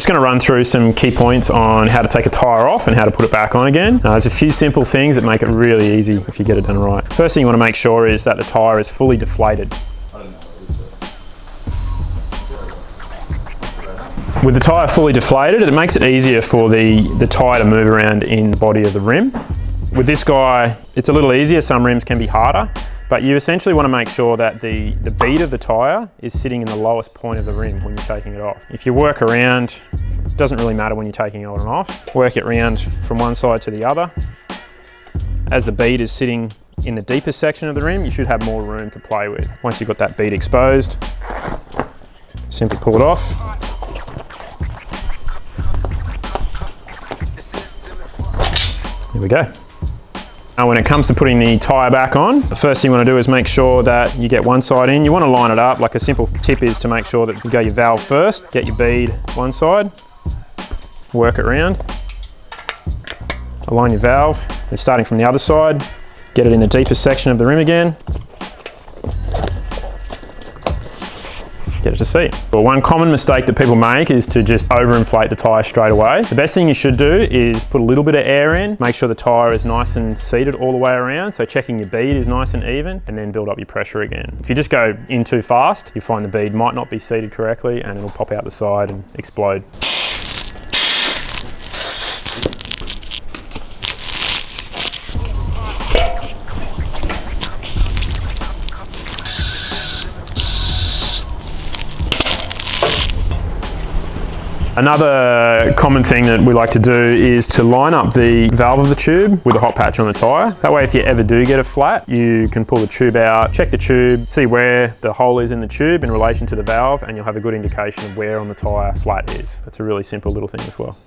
Just going to run through some key points on how to take a tyre off and how to put it back on again. There's a few simple things that make it really easy if you get it done right. First thing you want to make sure is that the tyre is fully deflated. With the tyre fully deflated, it makes it easier for the tyre to move around in the body of the rim. With this guy, it's a little easier. Some rims can be harder, but you essentially want to make sure that the bead of the tyre is sitting in the lowest point of the rim when you're taking it off. If you work around, it doesn't really matter when you're taking it on and off. Work it around from one side to the other. As the bead is sitting in the deepest section of the rim, you should have more room to play with. Once you've got that bead exposed, simply pull it off. There we go. Now when it comes to putting the tyre back on, the first thing you want to do is make sure that you get one side in. You want to line it up. Like a simple tip is to make sure that you go your valve first, get your bead one side, work it around, align your valve, then starting from the other side, get it in the deepest section of the rim again, get it to seat. Well, one common mistake that people make is to just overinflate the tyre straight away. The best thing you should do is put a little bit of air in, make sure the tyre is nice and seated all the way around, so checking your bead is nice and even, and then build up your pressure again. If you just go in too fast, you find the bead might not be seated correctly and it'll pop out the side and explode. Another common thing that we like to do is to line up the valve of the tube with a hot patch on the tyre. That way if you ever do get a flat, you can pull the tube out, check the tube, see where the hole is in the tube in relation to the valve, and you'll have a good indication of where on the tyre flat is. That's a really simple little thing as well.